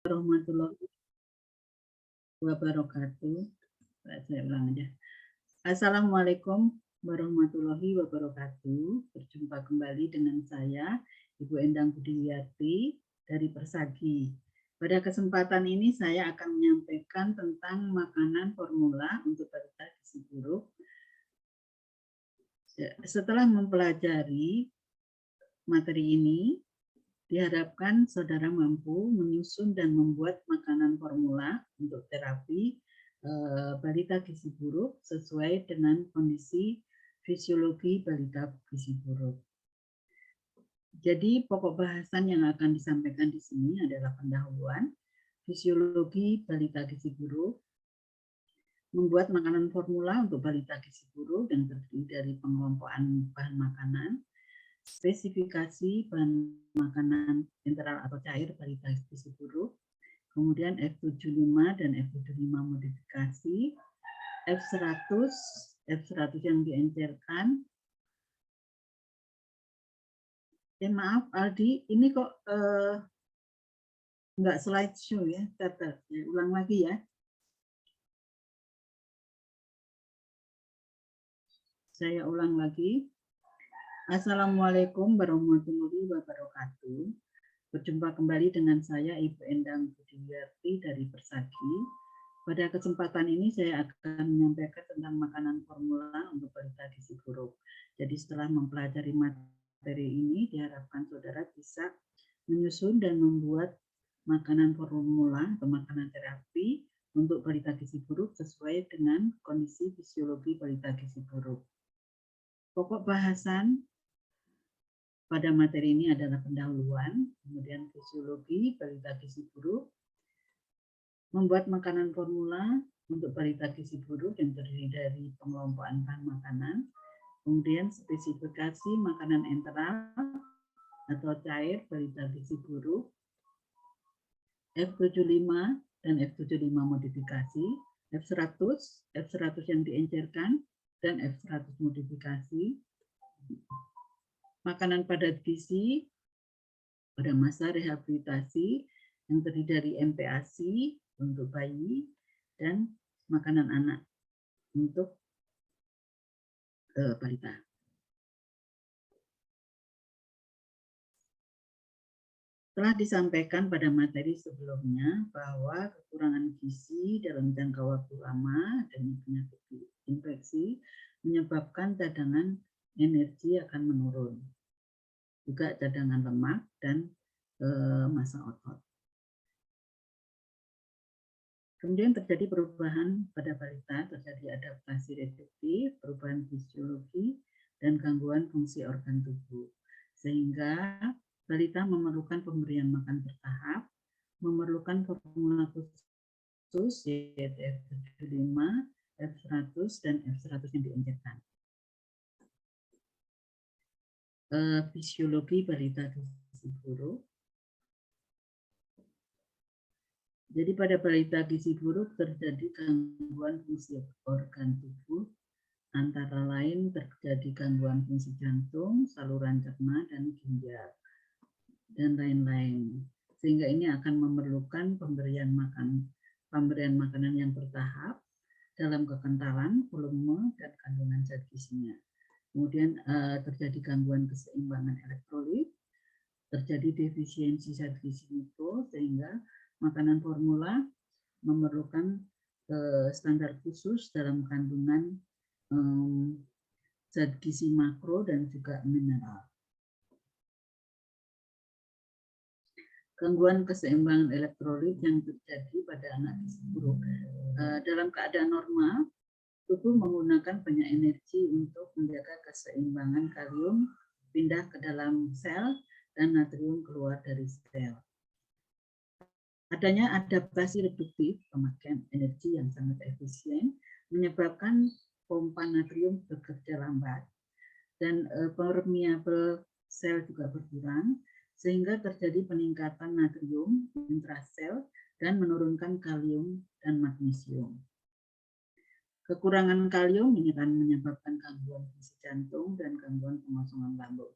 Warahmatullahi wabarakatuh. Saya ulang aja. Assalamualaikum warahmatullahi wabarakatuh. Berjumpa kembali dengan saya, Ibu Endang Budiwiyati dari Persagi. Pada kesempatan ini saya akan menyampaikan tentang makanan formula untuk balita gizi buruk. Setelah mempelajari materi ini, diharapkan saudara mampu menyusun dan membuat makanan formula untuk terapi balita gizi buruk sesuai dengan kondisi fisiologi balita gizi buruk. Jadi pokok bahasan yang akan disampaikan di sini adalah pendahuluan fisiologi balita gizi buruk, membuat makanan formula untuk balita gizi buruk yang terdiri dari pengelompokan bahan makanan, spesifikasi bahan makanan enteral atau cair balita gizi buruk, kemudian F75 dan F75 modifikasi, F100 yang diencerkan. Maaf Aldi, ini kok nggak slideshow ya, catat. Ulang lagi ya. Saya ulang lagi. Assalamualaikum warahmatullahi wabarakatuh. Berjumpa kembali dengan saya Ibu Endang Budiwiyati dari Persagi. Pada kesempatan ini saya akan menyampaikan tentang makanan formula untuk balita gizi buruk. Jadi setelah mempelajari materi ini, diharapkan saudara bisa menyusun dan membuat makanan formula atau makanan terapi untuk balita gizi buruk sesuai dengan kondisi fisiologi balita gizi buruk. Pokok bahasan pada materi ini adalah pendahuluan, kemudian fisiologi balita gizi buruk, membuat makanan formula untuk balita gizi buruk yang terdiri dari pengelompokan bahan makanan, kemudian spesifikasi makanan enteral atau cair balita gizi buruk, F75 dan F75 modifikasi, F100 yang diencerkan, dan F100 modifikasi, makanan padat gizi pada masa rehabilitasi yang terdiri dari MPASI untuk bayi dan makanan anak untuk balita. Telah disampaikan pada materi sebelumnya bahwa kekurangan gizi dalam jangka waktu lama dan penyakit infeksi menyebabkan cadangan energi akan menurun, juga cadangan lemak dan massa otot. Kemudian terjadi perubahan pada balita, terjadi adaptasi reduktif, perubahan fisiologi, dan gangguan fungsi organ tubuh. Sehingga balita memerlukan pemberian makan bertahap, memerlukan formula khusus yaitu F75, F100, dan F100 yang diencerkan. Fisiologi balita gizi buruk. Jadi pada balita gizi buruk terjadi gangguan fungsi organ tubuh, antara lain terjadi gangguan fungsi jantung, saluran cerna, dan ginjal, dan lain-lain. Sehingga ini akan memerlukan pemberian makanan yang bertahap dalam kekentalan, volume, dan kandungan zat gizinya. Kemudian terjadi gangguan keseimbangan elektrolit, terjadi defisiensi zat gizi mikro, sehingga makanan formula memerlukan standar khusus dalam kandungan zat gizi makro dan juga mineral. Gangguan keseimbangan elektrolit yang terjadi pada anak gizi buruk. Dalam keadaan normal, tubuh menggunakan banyak energi untuk menjaga keseimbangan kalium pindah ke dalam sel dan natrium keluar dari sel. Adanya adaptasi reduktif, pemakaian energi yang sangat efisien, menyebabkan pompa natrium bekerja lambat dan permeabel sel juga berkurang, sehingga terjadi peningkatan natrium intrasel dan menurunkan kalium dan magnesium. Kekurangan kalium ini akan menyebabkan gangguan fungsi jantung dan gangguan pengosongan lambung.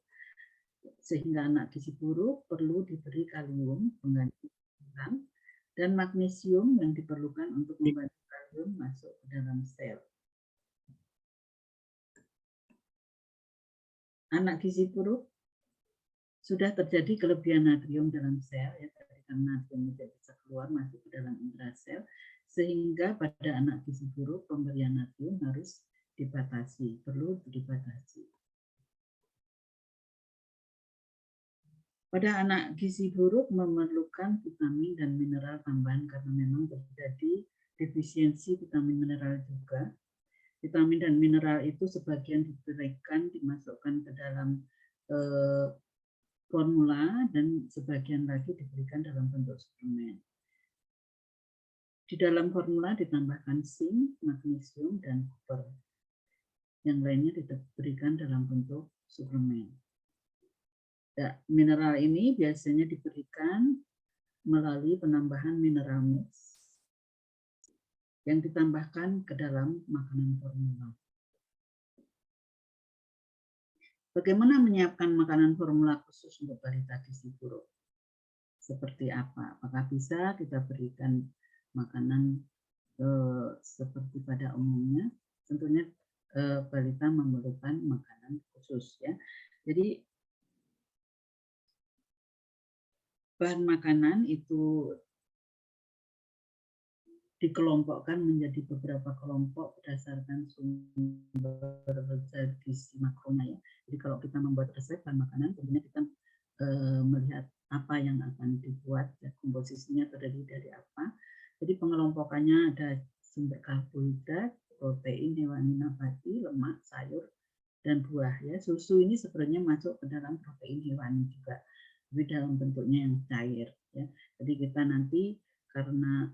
Sehingga anak gizi buruk perlu diberi kalium pengganti dan magnesium yang diperlukan untuk membantu kalium masuk ke dalam sel. Anak gizi buruk sudah terjadi kelebihan natrium dalam sel, ya, karena natrium tidak bisa keluar masuk ke dalam intrasel, sehingga pada anak gizi buruk pemberian natrium harus dibatasi, perlu dibatasi. Pada anak gizi buruk memerlukan vitamin dan mineral tambahan karena memang terjadi defisiensi vitamin mineral juga. Vitamin dan mineral itu sebagian diberikan, dimasukkan ke dalam formula dan sebagian lagi diberikan dalam bentuk suplemen. Di dalam formula ditambahkan zinc, magnesium, dan koper. Yang lainnya diberikan dalam bentuk suplemen. Ya, mineral ini biasanya diberikan melalui penambahan mineral mix yang ditambahkan ke dalam makanan formula. Bagaimana menyiapkan makanan formula khusus untuk balita gizi buruk? Seperti apa? Apakah bisa kita berikan makanan seperti pada umumnya? Tentunya balita memerlukan makanan khusus, ya. Jadi bahan makanan itu dikelompokkan menjadi beberapa kelompok berdasarkan sumber zat gizi makronya, ya. Jadi kalau kita membuat resep bahan makanan, tentunya kita melihat apa yang akan dibuat, ya, komposisinya terdiri dari apa. Jadi pengelompokannya ada sumber karbohidrat, protein hewani nabati, lemak, sayur, dan buah, ya. Susu ini sebenarnya masuk ke dalam protein hewani juga, tapi dalam bentuknya yang cair, ya. Jadi kita nanti karena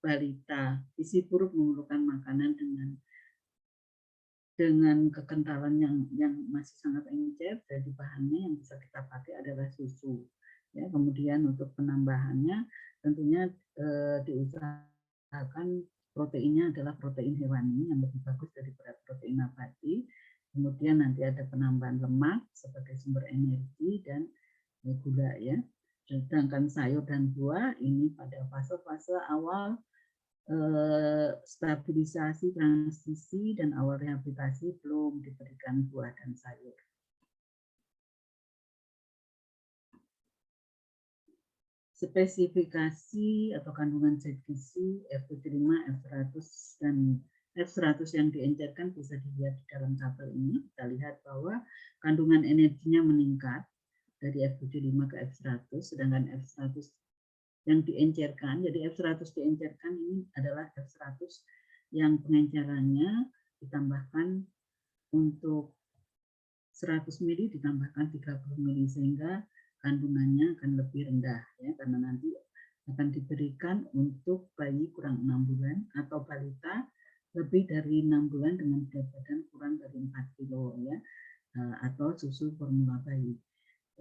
balita gizi buruk memerlukan makanan dengan kekentalan yang masih sangat encer, jadi bahannya yang bisa kita pakai adalah susu, ya. Kemudian untuk penambahannya tentunya diusahakan proteinnya adalah protein hewani yang lebih bagus daripada protein nabati. Kemudian nanti ada penambahan lemak sebagai sumber energi dan gula, ya. Sedangkan sayur dan buah ini pada fase-fase awal stabilisasi, transisi, dan awal rehabilitasi belum diberikan buah dan sayur. Spesifikasi atau kandungan zat gizi F75, F100, dan F100 yang diencerkan bisa dilihat di dalam tabel ini. Kita lihat bahwa kandungan energinya meningkat dari F75 ke F100, sedangkan F100 yang diencerkan, jadi F100 diencerkan ini adalah F100 yang pengencerannya ditambahkan untuk 100 mili ditambahkan 30 mili, sehingga kandungannya akan lebih rendah, ya, karena nanti akan diberikan untuk bayi kurang 6 bulan atau balita lebih dari 6 bulan dengan berat badan kurang dari 4 kilo, ya, atau susu formula bayi.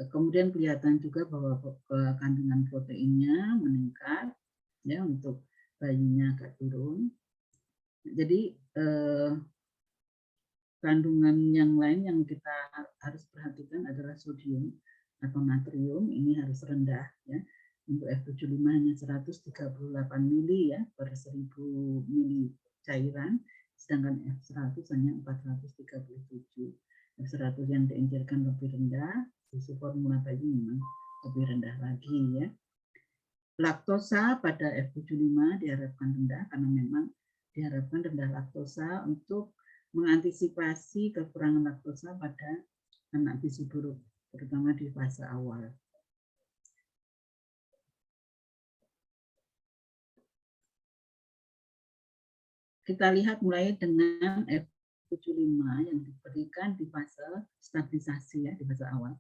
Kemudian kelihatan juga bahwa kandungan proteinnya meningkat, ya, untuk bayinya agak turun. Jadi kandungan yang lain yang kita harus perhatikan adalah sodium atau natrium, ini harus rendah, ya. Untuk F75 hanya 138 mili, ya, per 1000 mili cairan, sedangkan F100 hanya 437. F100 yang diencerkan lebih rendah, susu formula bayi memang lebih rendah lagi, ya. Laktosa pada F75 diharapkan rendah karena memang diharapkan rendah laktosa untuk mengantisipasi kekurangan laktosa pada anak gizi buruk, terutama di fase awal. Kita lihat mulai dengan F75 yang diberikan di fase stabilisasi, ya, di fase awal.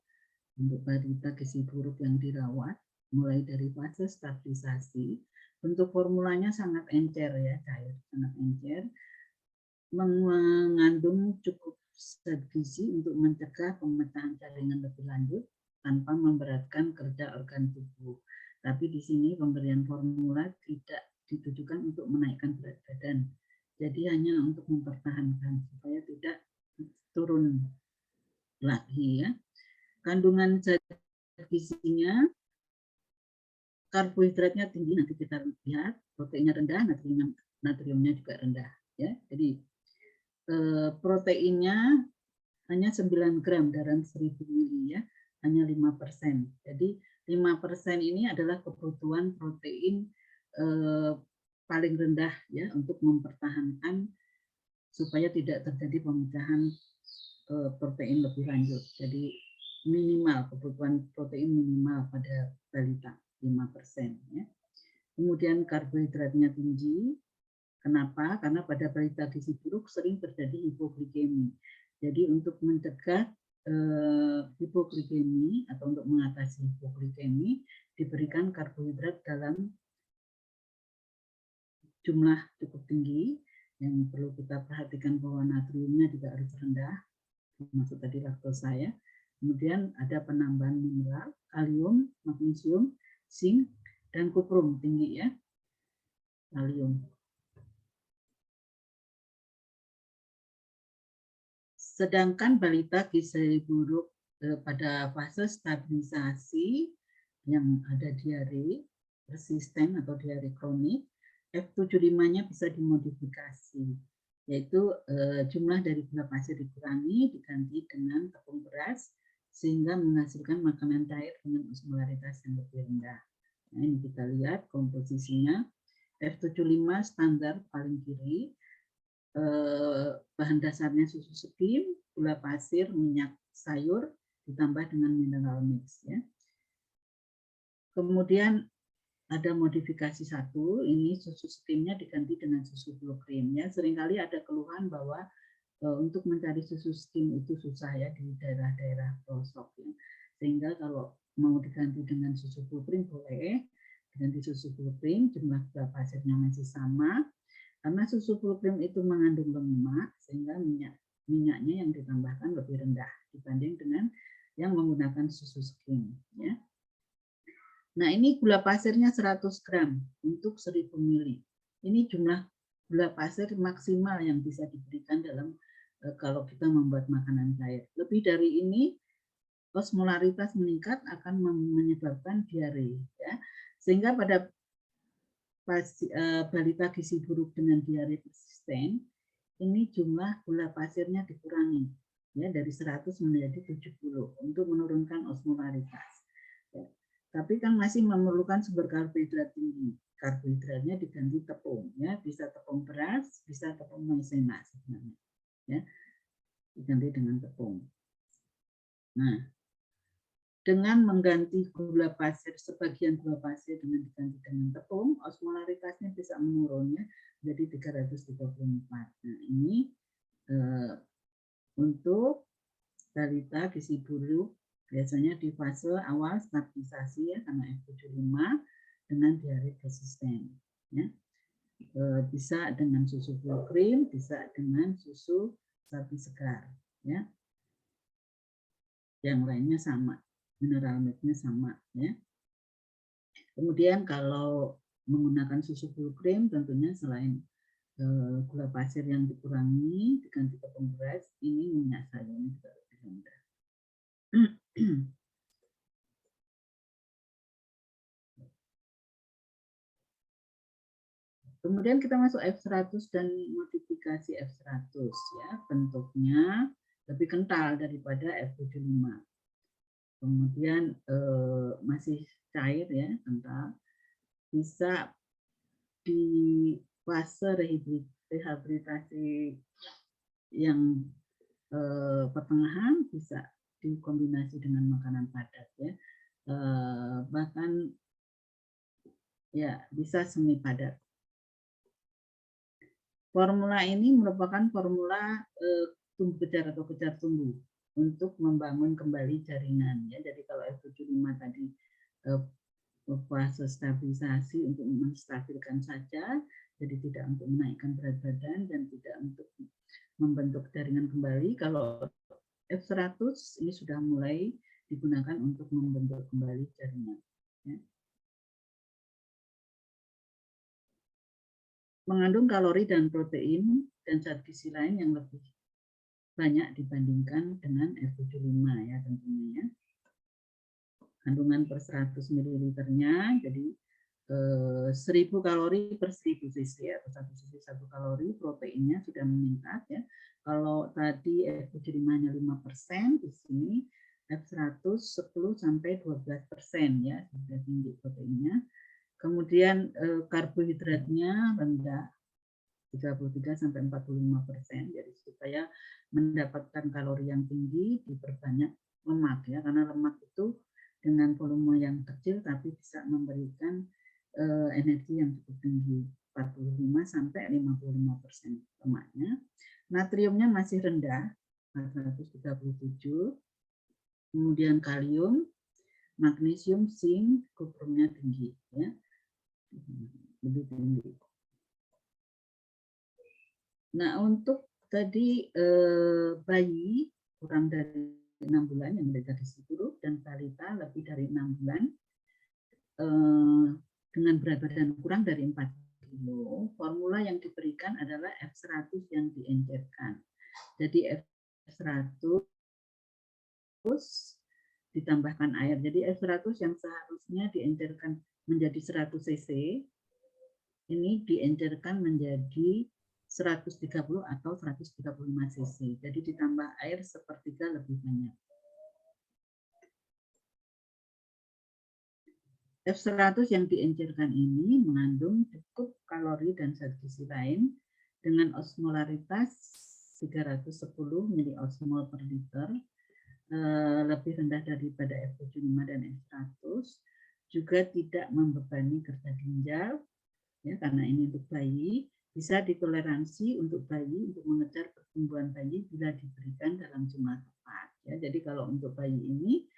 Untuk balita gizi buruk yang dirawat, mulai dari fase stabilisasi, bentuk formulanya sangat encer, ya, cair, sangat encer, mengandung cukup zat gizi untuk mencegah pemecahan jaringan lebih lanjut tanpa memberatkan kerja organ tubuh. Tapi di sini pemberian formula tidak ditujukan untuk menaikkan berat badan, jadi hanya untuk mempertahankan supaya tidak turun lagi, ya. Kandungan zat gizinya karbohidratnya tinggi, nanti kita lihat, proteinnya rendah, natriumnya juga rendah. Ya, jadi proteinnya hanya 9 gram dalam 1000 mili, ya, hanya 5%. Jadi 5% ini adalah kebutuhan protein paling rendah, ya, untuk mempertahankan supaya tidak terjadi pemecahan protein lebih lanjut. Jadi minimal, kebutuhan protein minimal pada balita 5%. Ya. Kemudian karbohidratnya tinggi. Kenapa? Karena pada balita gizi buruk sering terjadi hipoglikemi. Jadi untuk mencegah hipoglikemi atau untuk mengatasi hipoglikemi, diberikan karbohidrat dalam jumlah cukup tinggi. Yang perlu kita perhatikan bahwa natriumnya juga harus rendah, termasuk tadi laktosa, ya. Kemudian ada penambahan mineral, kalium, magnesium, zinc, dan kuprum tinggi, ya. Kalium. Sedangkan balita gizi buruk pada fase stabilisasi yang ada diare persisten atau diare kronik, F75-nya bisa dimodifikasi, yaitu jumlah dari gula pasir dikurangi diganti dengan tepung beras sehingga menghasilkan makanan cair dengan osmolaritas yang lebih rendah. Nah, ini kita lihat komposisinya. F75 standar paling kiri, bahan dasarnya susu skim, gula pasir, minyak sayur, ditambah dengan mineral mix. Ya. Kemudian ada modifikasi satu, ini susu skimnya diganti dengan susu full cream. Ya. Seringkali ada keluhan bahwa untuk mencari susu skim itu susah, ya, di daerah-daerah pelosok. Ya. Sehingga kalau mau diganti dengan susu full cream boleh, diganti susu full cream, jumlah gula pasirnya masih sama. Karena susu full cream itu mengandung lemak, sehingga minyaknya yang ditambahkan lebih rendah dibanding dengan yang menggunakan susu skim. Ya. Nah, ini gula pasirnya 100 gram untuk 1000 mili. Ini jumlah gula pasir maksimal yang bisa diberikan dalam kalau kita membuat makanan cair. Lebih dari ini, osmolaritas meningkat akan menyebabkan diare. Ya. Sehingga pada balita gizi buruk dengan diare persisten, ini jumlah gula pasirnya dikurangi, ya, dari 100 menjadi 70 untuk menurunkan osmolaritas. Ya. Tapi kan masih memerlukan sumber karbohidrat tinggi. Karbohidratnya diganti tepung, ya, bisa tepung beras, bisa tepung maizena sebenarnya, ya, diganti dengan tepung. Nah, dengan mengganti gula pasir, sebagian gula pasir dengan diganti dengan tepung, osmolaritasnya bisa menurun, ya, jadi 334. Nah, ini untuk balita gizi buruk biasanya di fase awal stabilisasi, ya, karena F75 dengan diare persisten. Ya. Bisa dengan susu full cream, bisa dengan susu sapi segar. Ya. Yang lainnya sama, mineral milk-nya sama. Ya. Kemudian kalau menggunakan susu full cream, tentunya selain gula pasir yang dikurangi diganti tepung beras, ini minyak sayurnya juga lebih rendah. Kemudian kita masuk F100 dan modifikasi F100, ya, bentuknya lebih kental daripada F75. Kemudian masih cair, ya, kental. Bisa di fase rehabilitasi yang pertengahan bisa dikombinasi dengan makanan padat, ya. Bahkan, ya, bisa semi padat. Formula ini merupakan formula tumbuh kejar atau kejar tumbuh untuk membangun kembali jaringan, ya. Jadi kalau F75 tadi fase stabilisasi untuk menstabilkan saja, jadi tidak untuk menaikkan berat badan dan tidak untuk membentuk jaringan kembali. Kalau F100 ini sudah mulai digunakan untuk membentuk kembali jaringan. Ya. Mengandung kalori dan protein dan zat gizi lain yang lebih banyak dibandingkan dengan F75, ya, tentunya, ya. kandungan per 100 ml-nya, jadi 1000 kalori per 1000 cc atau 1 cc 1 kalori, proteinnya sudah meningkat ya. Kalau tadi F75-nya 5%, di sini F100 10 sampai 12% ya, sudah tinggi proteinnya. Kemudian karbohidratnya rendah 33 sampai 45%. Jadi supaya mendapatkan kalori yang tinggi diperbanyak lemak ya, karena lemak itu dengan volume yang kecil tapi bisa memberikan energi yang cukup tinggi, 45 sampai 55% lemaknya. Natriumnya masih rendah 437. Kemudian kalium, magnesium, zinc, kuprumnya tinggi ya. Lebih tinggi. Nah, untuk tadi bayi kurang dari 6 bulan yang sudah jadi 10 dan balita lebih dari 6 bulan dengan berat badan kurang dari 4 kilo, formula yang diberikan adalah F100 yang diencerkan. Jadi F100 ditambahkan air. Jadi F100 yang seharusnya diencerkan menjadi 100 cc, ini diencerkan menjadi 130 atau 135 cc. Jadi ditambah air sepertiga lebih banyak. F100 yang diencerkan ini mengandung cukup kalori dan zat gizi lain dengan osmolaritas 310 miliosmol per liter, lebih rendah daripada F75 dan F100, juga tidak membebani kerja ginjal, ya, karena ini untuk bayi, bisa ditoleransi untuk bayi untuk mengejar pertumbuhan bayi bila diberikan dalam jumlah tepat. Ya, jadi kalau untuk bayi ini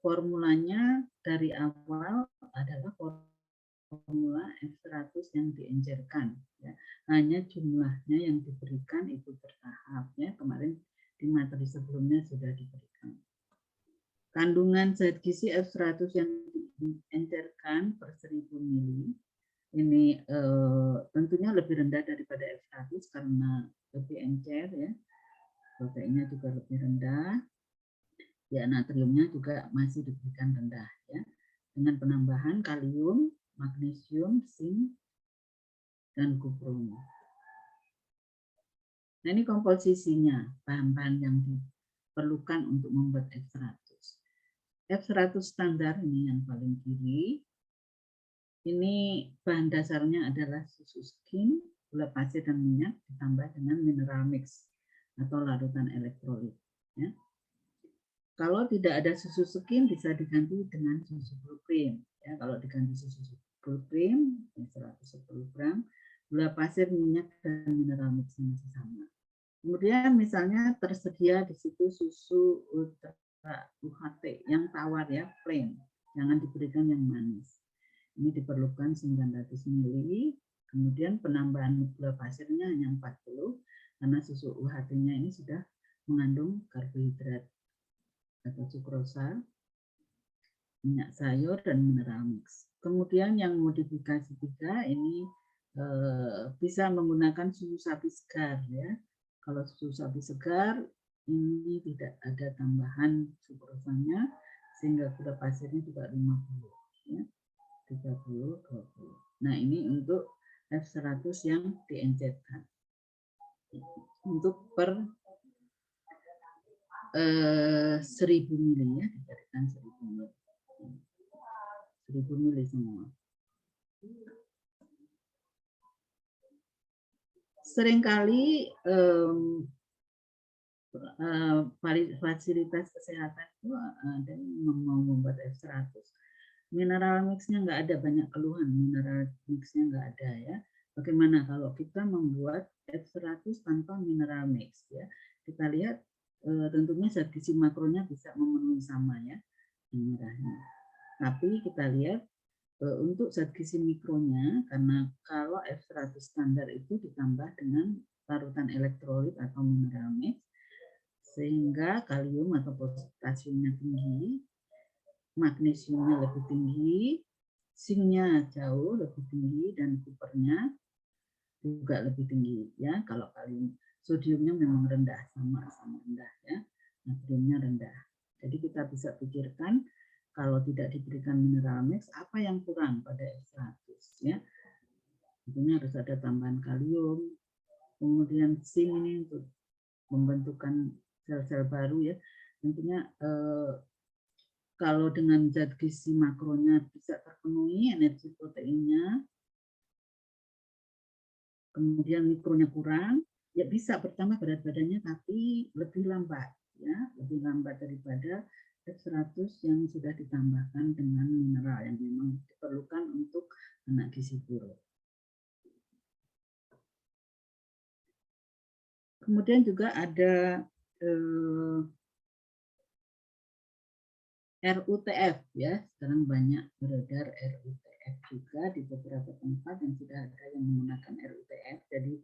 formulanya dari awal adalah formula F100 yang diencerkan. Ya. Hanya jumlahnya yang diberikan itu bertahap. Ya. Kemarin di materi sebelumnya sudah diberikan. Kandungan zat gizi F100 yang diencerkan per 1000 ml ini tentunya lebih rendah daripada F100 karena lebih encer ya. Proteinnya juga lebih rendah. Ya, natriumnya juga masih diberikan rendah ya. Dengan penambahan kalium, magnesium, zinc, dan kuprum. Nah, ini komposisinya, bahan-bahan yang diperlukan untuk membuat F100. F100 standar ini yang paling kiri. Ini bahan dasarnya adalah susu skim, gula pasir dan minyak ditambah dengan mineral mix atau larutan elektrolit. Ya. Kalau tidak ada susu skim bisa diganti dengan susu full cream. Ya, kalau diganti susu full cream 110 gram, gula pasir, minyak dan mineral mix masih sama. Kemudian misalnya tersedia di situ susu ultra UHT yang tawar ya, plain. Jangan diberikan yang manis. Ini diperlukan 900 ml, kemudian penambahan gula pasirnya hanya 40, karena susu UHT-nya ini sudah mengandung karbohidrat atau sukrosa, minyak sayur, dan mineral mix. Kemudian yang modifikasi 3 ini bisa menggunakan susu sapi segar. Ya. Kalau susu sapi segar, ini tidak ada tambahan sukrosanya, sehingga gula pasirnya juga 50. Ya. 30, 20. Nah, ini untuk F100 yang diencerkan. Untuk per 1000 ml ya, diberikan 1000 ml. 1000 ml semua. Seringkali fasilitas kesehatan itu ada yang mau membuat F100. Mineral mixnya nggak ada, banyak keluhan mineral mixnya nggak ada ya. Bagaimana kalau kita membuat F100 tanpa mineral mix ya? Kita lihat tentunya zat gizi makronya bisa memenuhi sama ya yang merahnya. Tapi kita lihat untuk zat gizi mikronya, karena kalau F100 standar itu ditambah dengan larutan elektrolit atau mineral mix, sehingga kalium atau potasiumnya tinggi, magnesiumnya lebih tinggi, zincnya jauh lebih tinggi, dan kupernya juga lebih tinggi ya. Kalau kalium, sodiumnya memang rendah, sama rendah ya, natriumnya rendah. Jadi kita bisa pikirkan kalau tidak diberikan mineral mix, apa yang kurang pada F100 ya? Tentunya harus ada tambahan kalium, kemudian zinc ini untuk pembentukan sel-sel baru ya. Tentunya kalau dengan zat gizi makronya bisa terpenuhi, energi proteinnya, kemudian mikronya kurang, ya bisa bertambah berat badannya tapi lebih lambat ya, lebih lambat daripada F100 yang sudah ditambahkan dengan mineral yang memang diperlukan untuk anak gizi buruk. Kemudian juga ada RUTF ya, sekarang banyak beredar RUTF juga di beberapa tempat yang sudah ada yang menggunakan RUTF. Jadi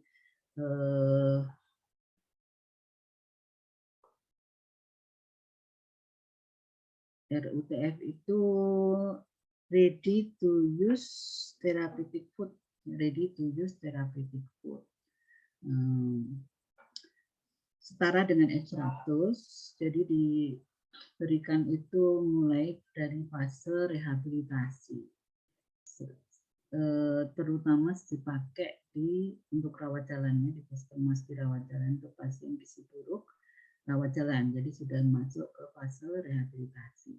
RUTF itu ready to use therapeutic food, ready to use therapeutic food. Setara dengan F100, jadi diberikan itu mulai dari fase rehabilitasi, terutama dipakai untuk rawat jalannya di puskesmas, di rawat jalan untuk pasien gizi buruk rawat jalan, jadi sudah masuk ke fase rehabilitasi.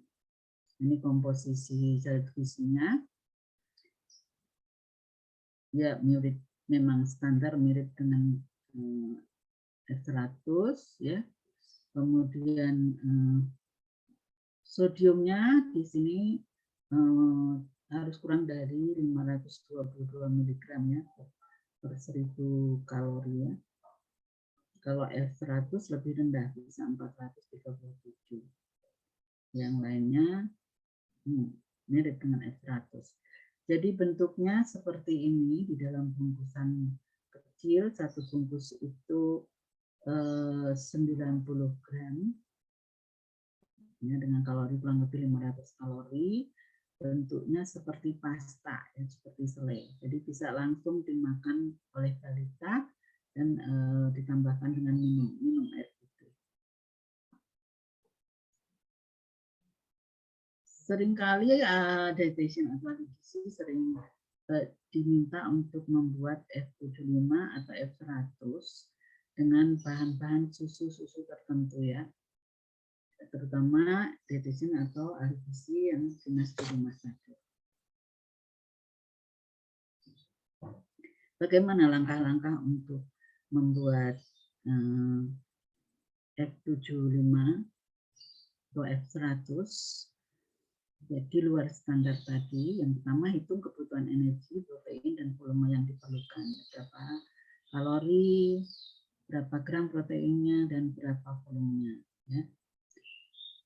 Ini komposisi zat gizinya, ya mirip, memang standar mirip dengan F100 ya. Kemudian sodiumnya di sini harus kurang dari 522 mg ya per 1000 kalori ya. Kalau F100 lebih rendah, bisa 437. Yang lainnya mirip dengan F100. Jadi bentuknya seperti ini di dalam bungkusan kecil, satu bungkus itu 90 gram ya, dengan kalori kurang lebih 500 kalori. Bentuknya seperti pasta ya, seperti selai. Jadi bisa langsung dimakan oleh balita dan ditambahkan dengan minum air putih. Seringkali dietitian atau ahli gizi sering diminta untuk membuat F75 atau F100 dengan bahan-bahan susu-susu tertentu ya, terutama dietitian atau ahli gizi yang dinas di rumah sakit. Bagaimana langkah-langkah untuk membuat F75 atau F100 jadi luar standar tadi? Yang pertama, hitung kebutuhan energi, protein, dan volume yang diperlukan. Berapa kalori, berapa gram proteinnya, dan berapa volumenya. Ya.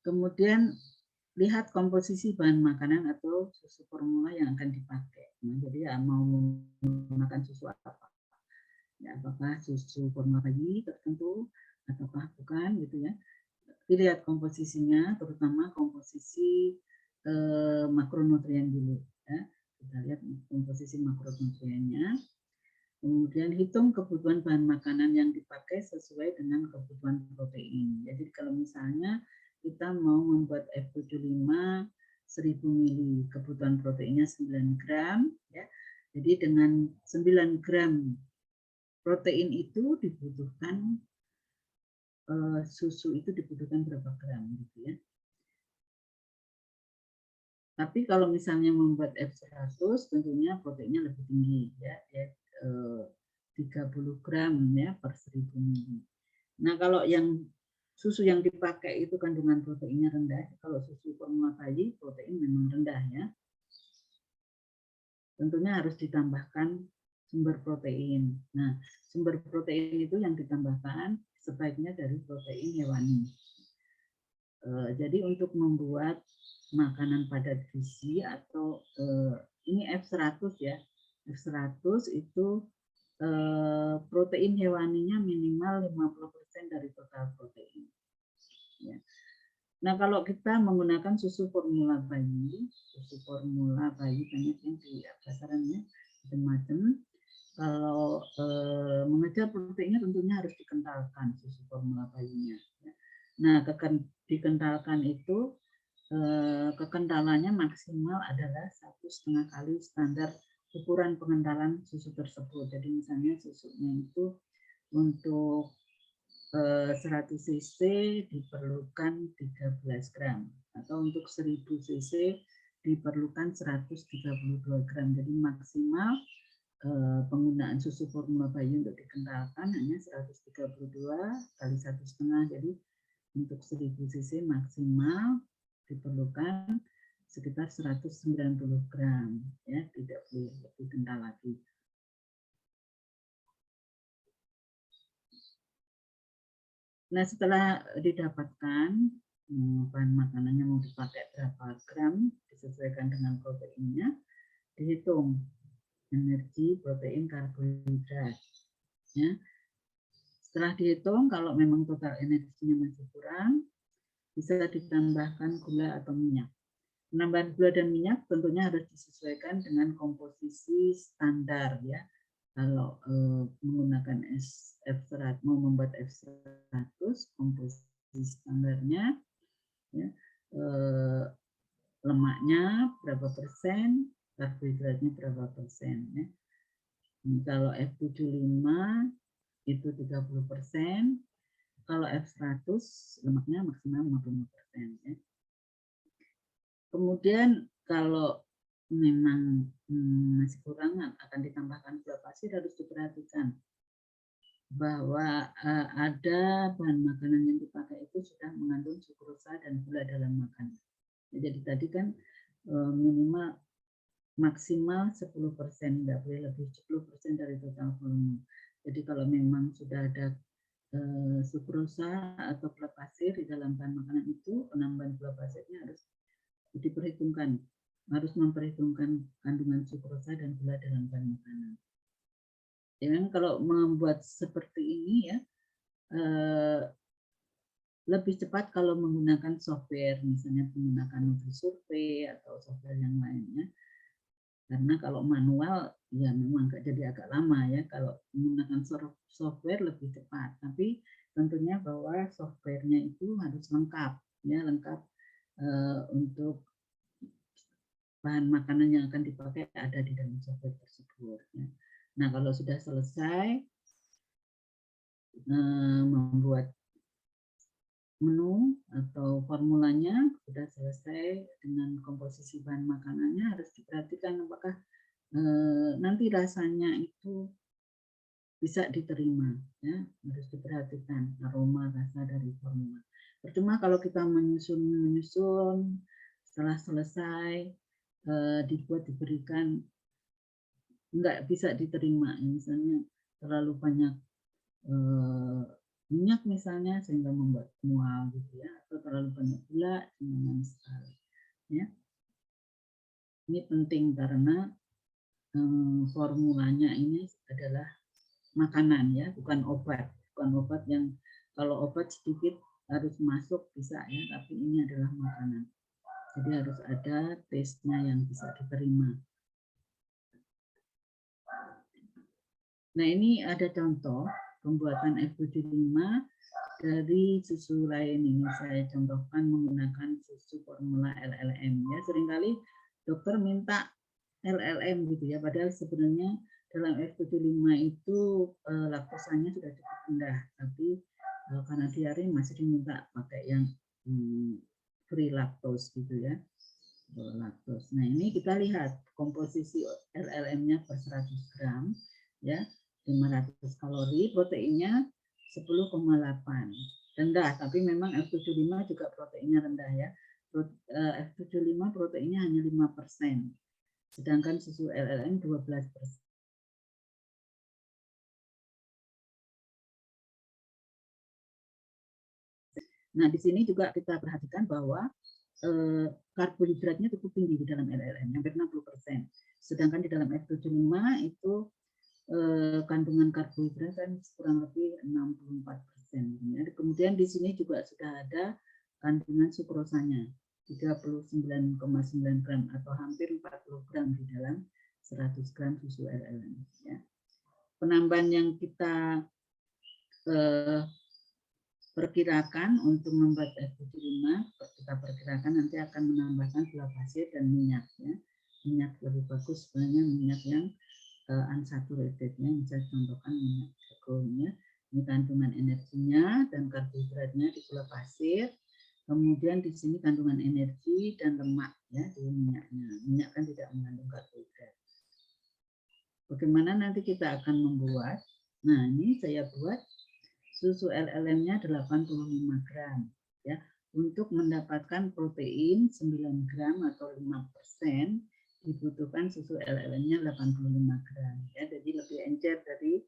Kemudian lihat komposisi bahan makanan atau susu formula yang akan dipakai. Nah, jadi ya, mau menggunakan susu apa? Ya, apakah susu formula bayi tertentu ataukah bukan gitu ya. Dilihat komposisinya, terutama komposisi makronutrien dulu ya. Kita lihat komposisi makronutriennya. Kemudian hitung kebutuhan bahan makanan yang dipakai sesuai dengan kebutuhan protein. Jadi kalau misalnya kita mau membuat F75 1000 ml, kebutuhan proteinnya 9 gram ya. Jadi dengan 9 gram protein itu dibutuhkan susu itu dibutuhkan berapa gram gitu ya. Tapi kalau misalnya membuat F100 tentunya proteinnya lebih tinggi ya, 30 gram ya per 1000 ml. Nah, kalau yang susu yang dipakai itu kandungan proteinnya rendah, kalau susu formula bayi protein memang rendah ya. Tentunya harus ditambahkan sumber protein. Nah, sumber protein itu yang ditambahkan sebaiknya dari protein hewani. Jadi untuk membuat makanan padat gizi atau ini F100 ya, F100 itu protein hewaninya minimal 50% dari total protein. Ya. Nah, kalau kita menggunakan susu formula bayi banyak yang di pasarannya macam-macam. Kalau mengejar proteinnya tentunya harus dikentalkan susu formula bayinya. Nah, dikentalkan itu kekentalannya maksimal adalah 1,5 kali standar ukuran pengentalan susu tersebut. Jadi misalnya susunya itu untuk 100 cc diperlukan 13 gram atau untuk 1000 cc diperlukan 132 gram. Jadi maksimal penggunaan susu formula bayi untuk dikentalkan hanya 132 kali 1,5. Jadi untuk 1000 cc maksimal diperlukan sekitar 190 gram, ya, tidak boleh lebih kental lagi. Nah, setelah didapatkan bahan makanannya mau dipakai berapa gram disesuaikan dengan proteinnya, dihitung energi, protein, karbohidrat, ya. Setelah dihitung, kalau memang total energinya masih kurang, bisa ditambahkan gula atau minyak. Penambahan gula dan minyak tentunya harus disesuaikan dengan komposisi standar, ya. Kalau menggunakan F100, mau membuat F100, komposisi standarnya, ya, lemaknya berapa persen, karbohidratnya berapa persen, ya. Kalau F75 itu 30%, kalau F100 lemaknya maksimal 55%, ya. Kemudian kalau memang masih kurang akan ditambahkan gula pasir, harus diperhatikan bahwa ada bahan makanan yang dipakai itu sudah mengandung sukrosa dan gula dalam makanan. Jadi tadi kan minimal maksimal 10%, nggak boleh lebih 10% dari total volume. Jadi kalau memang sudah ada sukrosa atau gula pasir di dalam bahan makanan itu, penambahan gula pasirnya harus diperhitungkan, harus memperhitungkan kandungan sukrosa dan gula dalam bahan makanan. Ya, kalau membuat seperti ini, ya, lebih cepat kalau menggunakan software, misalnya menggunakan NutriSurvey atau software yang lainnya. Karena kalau manual, ya memang jadi agak lama, ya. Kalau menggunakan software lebih cepat, tapi tentunya bahwa softwarenya itu harus lengkap, ya, lengkap untuk bahan makanan yang akan dipakai ada di dalam software tersebut, ya. Nah, kalau sudah selesai membuat menu atau formulanya, sudah selesai dengan komposisi bahan makanannya, harus diperhatikan apakah nanti rasanya itu bisa diterima, ya, harus diperhatikan aroma rasa dari formula. Percuma kalau kita menyusun setelah selesai diberikan nggak bisa diterima, misalnya terlalu banyak minyak misalnya sehingga membuat mual, gitu, ya, atau terlalu banyak gula sehingga manis sekali, ya. Ini penting karena formulanya ini adalah makanan, ya, bukan obat yang kalau obat sedikit harus masuk bisa, ya, tapi ini adalah makanan. Jadi harus ada taste-nya yang bisa diterima. Nah, ini ada contoh pembuatan F75 dari susu lain. Ini saya contohkan menggunakan susu formula LLM, ya. Seringkali dokter minta LLM, gitu, ya, padahal sebenarnya dalam F75 itu laktosanya sudah cukup rendah, tapi karena diare masih diminta pakai yang free lactose, gitu, ya, laktos. Nah, ini kita lihat komposisi LLM-nya per 100 gram, ya, 500 kalori, proteinnya 10,8, rendah, tapi memang F75 juga proteinnya rendah, ya. F75 proteinnya hanya 5%, sedangkan susu LLM 12%. Nah, di sini juga kita perhatikan bahwa karbohidratnya cukup tinggi di dalam LLM, hampir 60%. Sedangkan di dalam F75 itu kandungan karbohidrat kan kurang lebih 64%. Kemudian di sini juga sudah ada kandungan sukrosanya 39,9 gram atau hampir 40 gram di dalam 100 gram susu LLM, ya. Penambahan yang kita perkirakan untuk membuat F75, kita perkirakan nanti akan menambahkan gula pasir dan minyak. Ya. Minyak lebih bagus sebenarnya minyak yang unsaturated, ya. Saya contohkan minyak jagung. Ini kandungan energinya dan karbohidratnya di gula pasir. Kemudian di sini kandungan energi dan lemak ya di minyaknya. Minyak kan tidak mengandung karbohidrat. Bagaimana nanti kita akan membuat? Nah, ini saya buat susu LLM-nya 85 gram ya. Untuk mendapatkan protein 9 gram atau 5%, dibutuhkan susu LLM-nya 85 gram ya. Jadi lebih encer dari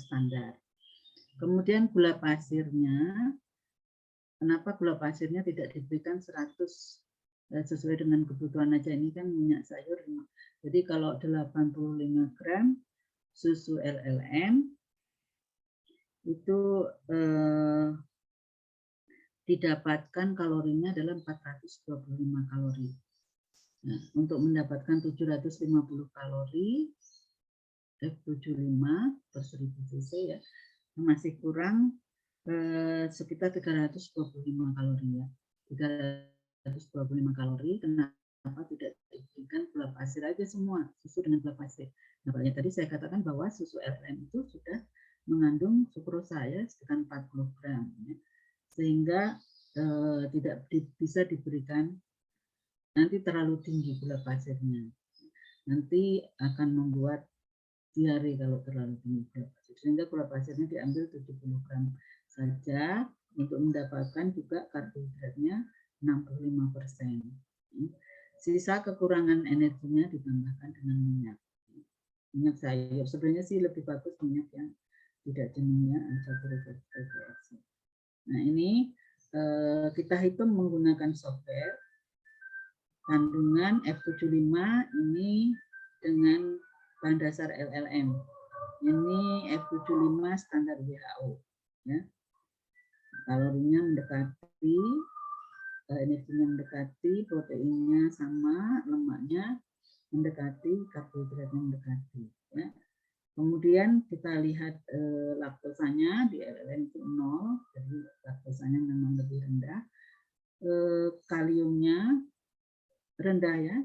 standar. Kemudian gula pasirnya, kenapa gula pasirnya tidak diberikan 100 sesuai dengan kebutuhan aja, ini kan minyak sayur. Jadi kalau 85 gram susu LLM itu didapatkan kalorinya adalah 425 kalori. Nah, untuk mendapatkan 750 kalori F75 per 1000 cc ya, masih kurang sekitar 325 kalori ya. 325 kalori, kenapa tidak diberikan gula pasir aja semua, susu dengan gula pasir. Nah, tadi saya katakan bahwa susu LLM itu sudah mengandung sukrosa ya, sekitar 40 gram ya. Sehingga tidak bisa diberikan nanti terlalu tinggi gula pasirnya. Nanti akan membuat diare kalau terlalu tinggi gula pasir. Sehingga gula pasirnya diambil 70 gram saja untuk mendapatkan juga karbohidratnya 65%. Sisa kekurangan energinya ditambahkan dengan minyak. Minyak sayur sebenarnya sih lebih bagus minyak yang tidak jenuhnya unsaturated fatty acid. Nah, ini kita hitung menggunakan software kandungan F75 ini dengan bahan dasar LLM. Ini F75 standar WHO. Ya. Kalorinya mendekati, energinya mendekati, proteinnya sama, lemaknya mendekati, karbohidratnya mendekati. Ya. Kemudian kita lihat laktosanya di LLM itu 0, jadi laktosanya memang lebih rendah. Kaliumnya rendah ya,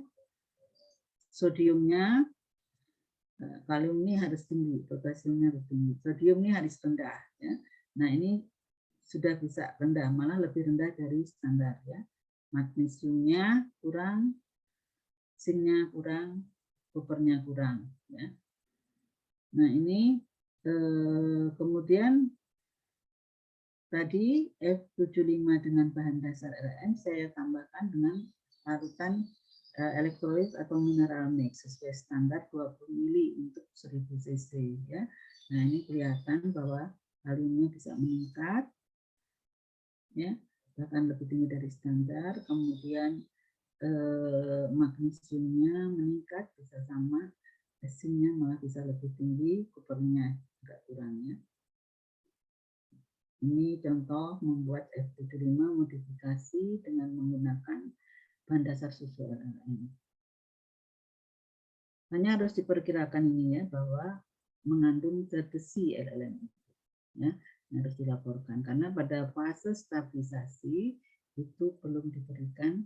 sodiumnya, kalium ini harus tinggi, potasiumnya harus tinggi, sodium ini harus rendah ya. Nah, ini sudah bisa rendah, malah lebih rendah dari standar ya. Magnesiumnya kurang, zinknya kurang, kopernya kurang ya. Nah, ini kemudian tadi F75 dengan bahan dasar LLM saya tambahkan dengan larutan elektrolit atau mineral mix sesuai standar 20 mili untuk 1000 cc ya. Nah, ini kelihatan bahwa kaliumnya bisa meningkat ya, bahkan lebih tinggi dari standar. Kemudian magnesiumnya meningkat bisa sama, zinknya malah bisa lebih tinggi, kopernya agak kurang ya. Ini contoh membuat F75 modifikasi dengan menggunakan bahan dasar susu LLM. Hanya harus diperkirakan ini ya, bahwa mengandung zat besi LLM ya, harus dilaporkan karena pada fase stabilisasi itu belum diberikan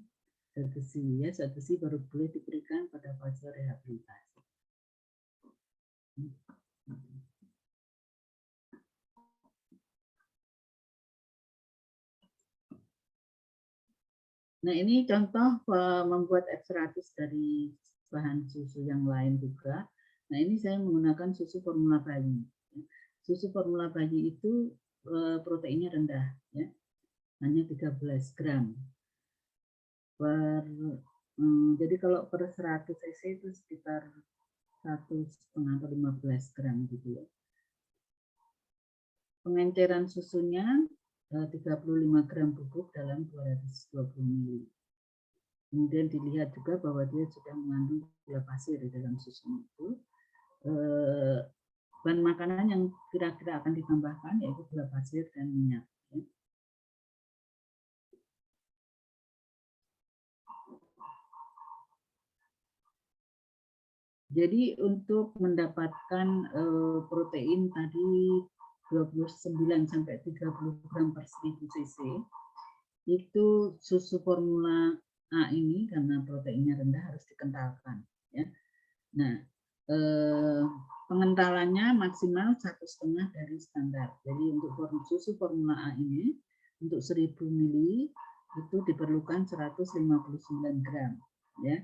zat besi ya, zat besi baru boleh diberikan pada fase rehabilitasi. Nah, ini contoh membuat F100 dari bahan susu yang lain juga. Nah, ini saya menggunakan susu formula bayi. Susu formula bayi itu proteinnya rendah, ya, hanya 13 gram. Jadi kalau per 100 cc itu sekitar 1,5 atau 15 gram gitu ya. Pengenceran susunya 35 gram bubuk dalam 220 ml. Kemudian dilihat juga bahwa dia sudah mengandung gula pasir di dalam susunya itu. Bahan makanan yang kira-kira akan ditambahkan yaitu gula pasir dan minyak. Jadi untuk mendapatkan protein tadi 29 sampai 30 gram per 1000 cc, itu susu formula A ini karena proteinnya rendah harus dikentalkan. Ya. Nah, pengentalannya maksimal 1,5 dari standar. Jadi untuk susu formula A ini untuk 1000 ml itu diperlukan 159 gram. Ya.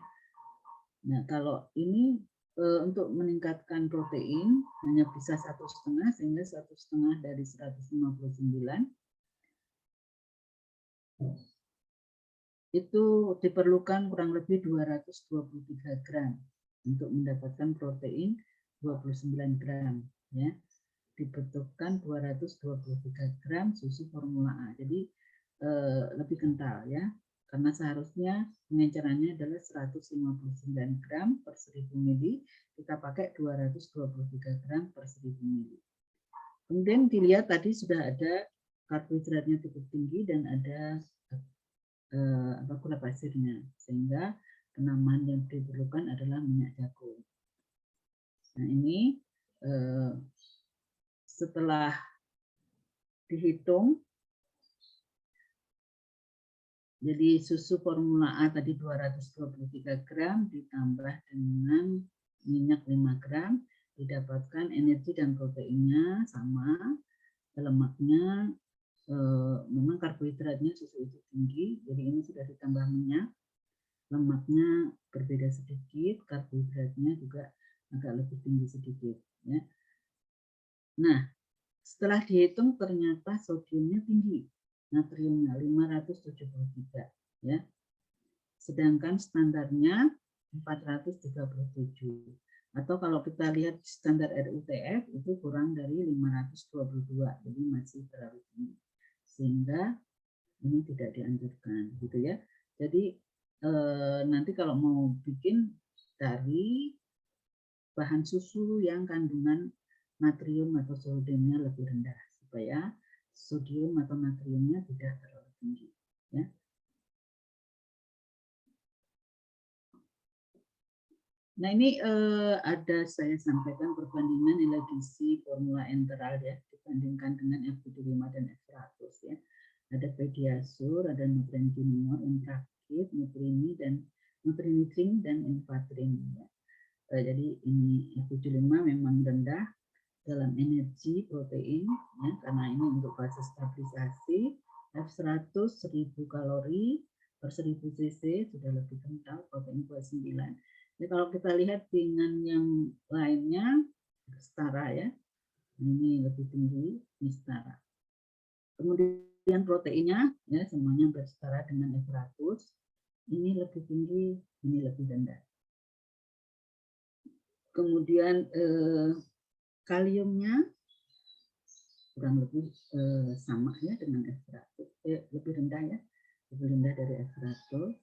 Nah, kalau ini untuk meningkatkan protein hanya bisa 1,5 sehingga 1,5 dari 159 itu diperlukan kurang lebih 223 gram untuk mendapatkan protein 29 gram ya. Dibutuhkan 223 gram susu formula A. Jadi lebih kental ya. Karena seharusnya pengencerannya adalah 159 gram per 1000 ml, kita pakai 223 gram per 1000 ml. Kemudian dilihat tadi sudah ada karbohidratnya cukup tinggi dan ada gula pasirnya, sehingga penambahan yang diperlukan adalah minyak jagung. Nah ini setelah dihitung, jadi susu formula A tadi 223 gram ditambah dengan minyak 5 gram, didapatkan energi dan proteinnya sama, lemaknya memang karbohidratnya susu itu tinggi, jadi ini sudah ditambah minyak, lemaknya berbeda sedikit, karbohidratnya juga agak lebih tinggi sedikit. Ya. Nah, setelah dihitung ternyata sodiumnya tinggi, natriumnya 573, ya. Sedangkan standarnya 437. Atau kalau kita lihat standar RUTF itu kurang dari 522, jadi masih terlalu tinggi. Sehingga ini tidak dianjurkan, gitu ya. Jadi nanti kalau mau bikin dari bahan susu yang kandungan natrium atau sodiumnya lebih rendah supaya sodium atau natriumnya tidak terlalu tinggi. Ya. Nah ini ada saya sampaikan perbandingan nilai gizi formula enteral ya dibandingkan dengan FQ5 dan F100 ya. Ada Pediasure, ada Nutren Junior, Intrakit, Nutrini dan Nutrinitring dan Enfatrin ya. Jadi ini FQ5 memang rendah dalam energi protein ya, karena ini untuk fase stabilisasi. F100 1000 kalori per 1000 cc sudah lebih kental, protein 29. Jadi kalau kita lihat dengan yang lainnya setara ya, ini lebih tinggi, ini setara. Kemudian proteinnya ya semuanya bersetara dengan F100, ini lebih tinggi, ini lebih rendah. Kemudian kaliumnya kurang lebih sama ya dengan F100, lebih rendah ya, lebih rendah dari F100.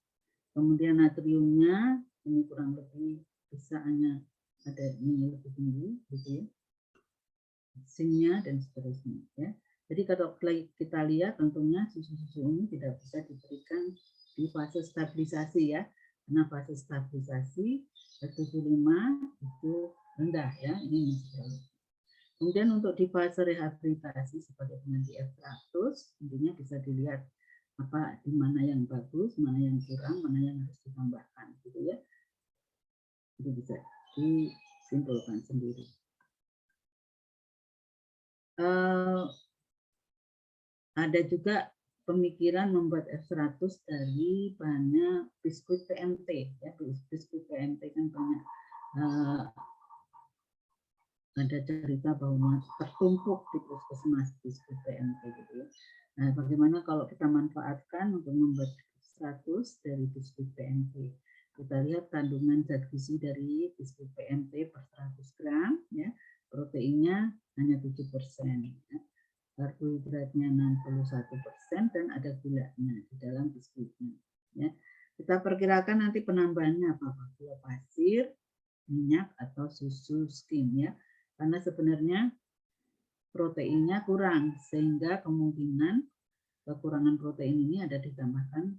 Kemudian natriumnya ini kurang lebih bisa hanya ada ini lebih tinggi, gitu ya. Zinc-nya dan seterusnya ya. Jadi kalau kita lihat tentunya susu-susu ini tidak bisa diberikan di fase stabilisasi ya, karena fase stabilisasi F75 itu rendah ya, ini masih terlalu. Kemudian untuk di fase rehabilitasi sebagai pengganti F100, tentunya bisa dilihat apa di mana yang bagus, mana yang kurang, mana yang harus ditambahkan, gitu ya. Itu bisa disimpulkan sendiri. Ada juga pemikiran membuat F100 dari bahannya biskuit PMT ya, biskuit PMT kan banyak ada cerita bahwa tertumpuk di puskesmas biskuit PMT gitu ya. Nah, bagaimana kalau kita manfaatkan untuk membuat 100 dari biskuit PMT? Kita lihat kandungan zat gizi dari biskuit PMT per 100 gram ya, proteinnya hanya 7%, ya. Karbohidratnya 61% dan ada gulanya di dalam biskuitnya. Ya. Kita perkirakan nanti penambahannya apa? Gula pasir, minyak atau susu skim ya. Karena sebenarnya proteinnya kurang sehingga kemungkinan kekurangan protein ini ada ditambahkan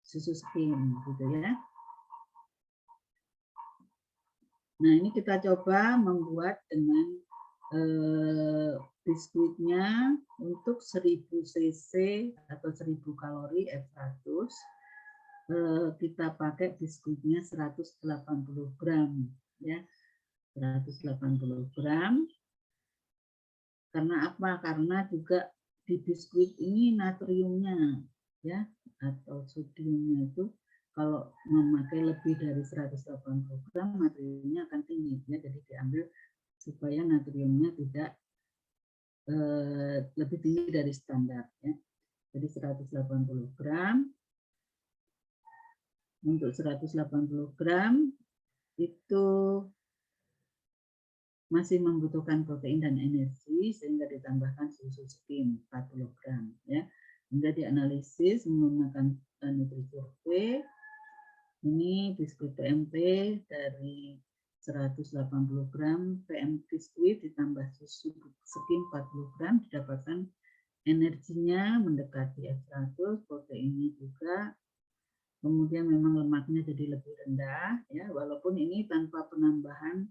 susu skim gitu ya. Nah ini kita coba membuat dengan biskuitnya untuk 1000 cc atau 1000 kalori F100, kita pakai biskuitnya 180 gram ya, 180 gram. Karena apa? Karena juga di biskuit ini natriumnya ya atau sodiumnya itu kalau memakai lebih dari 180 gram natriumnya akan tinggi ya, jadi diambil supaya natriumnya tidak lebih tinggi dari standar ya. Jadi 180 gram. Untuk 180 gram itu masih membutuhkan protein dan energi sehingga ditambahkan susu skim 40 gram ya. Hingga dianalisis menggunakan NutriSurvey. Ini biskuit PMP dari 180 gram PM biskuit ditambah susu skim 40 gram didapatkan energinya mendekati F100, proteinnya juga, kemudian memang lemaknya jadi lebih rendah ya, walaupun ini tanpa penambahan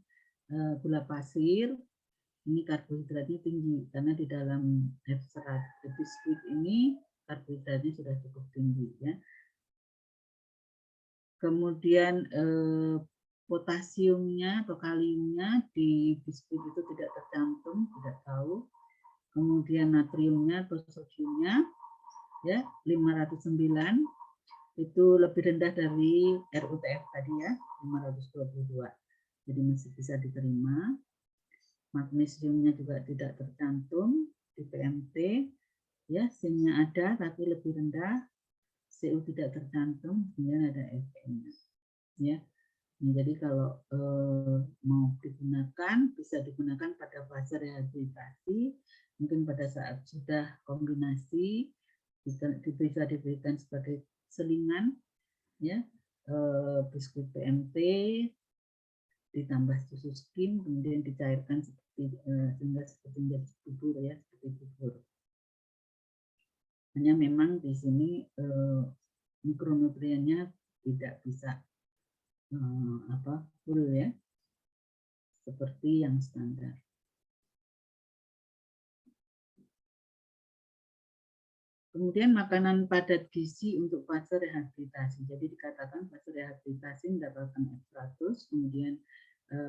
gula pasir. Ini karbohidratnya tinggi karena di dalam F100 biskuit ini karbohidratnya sudah cukup tinggi ya. Kemudian potasiumnya atau kaliumnya di biskuit itu tidak tercantum, tidak tahu. Kemudian natriumnya atau sodiumnya ya 509 itu lebih rendah dari RUTF tadi ya 522, jadi masih bisa diterima. Magnesiumnya juga tidak tercantum di PMT ya, zinc-nya ada tapi lebih rendah, Cu tidak tercantum, kemudian ada Fe-nya ya. Nah, jadi kalau mau digunakan bisa digunakan pada fase rehabilitasi, mungkin pada saat sudah kombinasi bisa diberikan sebagai selingan ya, biskuit PMT ditambah susu skim kemudian dicairkan seperti sehingga seperti menjadi bubur ya, seperti bubur. Hanya memang di sini mikronutriennya tidak bisa full ya, seperti yang standar. Kemudian makanan padat gizi untuk fase rehabilitasi. Jadi dikatakan fase rehabilitasi mendapatkan F100, kemudian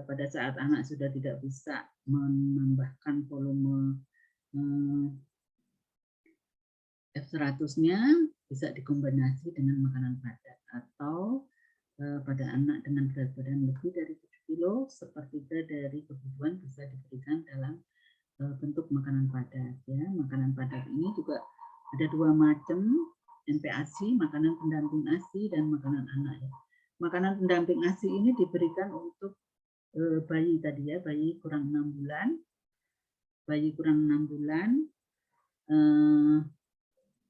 pada saat anak sudah tidak bisa menambahkan volume F100-nya bisa dikombinasi dengan makanan padat, atau pada anak dengan berat badan lebih dari 7 kilo, sepertiga dari kebutuhan bisa diberikan dalam bentuk makanan padat ya. Makanan padat ini juga ada dua macam, MPASI, makanan pendamping ASI, dan makanan anak ya. Makanan pendamping ASI ini diberikan untuk bayi tadi ya, bayi kurang 6 bulan. Bayi kurang 6 bulan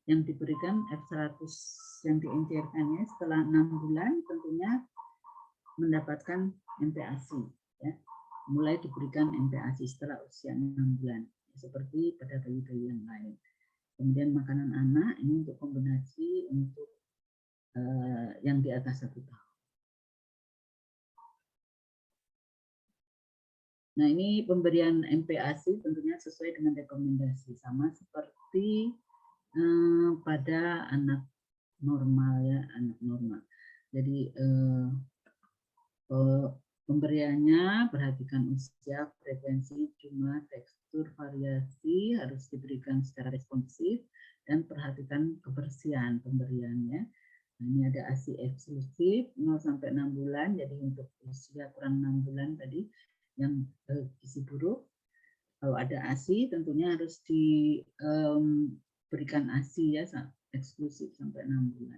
yang diberikan F100 yang diencerkannya setelah 6 bulan tentunya mendapatkan MPASI ya. Mulai diberikan MPASI setelah usia 6 bulan seperti pada bayi-bayi yang lain. Kemudian makanan anak ini untuk kombinasi untuk yang di atas 1 tahun. Nah, ini pemberian MPASI tentunya sesuai dengan rekomendasi, sama seperti pada anak normal ya, anak normal. Jadi pemberiannya perhatikan usia, frekuensi, jumlah, tekstur, variasi harus diberikan secara responsif, dan perhatikan kebersihan pemberiannya. Nah, ini ada ASI eksklusif 0 sampai 6 bulan, jadi untuk usia kurang 6 bulan tadi yang gizi buruk. Kalau ada ASI tentunya harus diberikan ASI ya eksklusif sampai 6 bulan.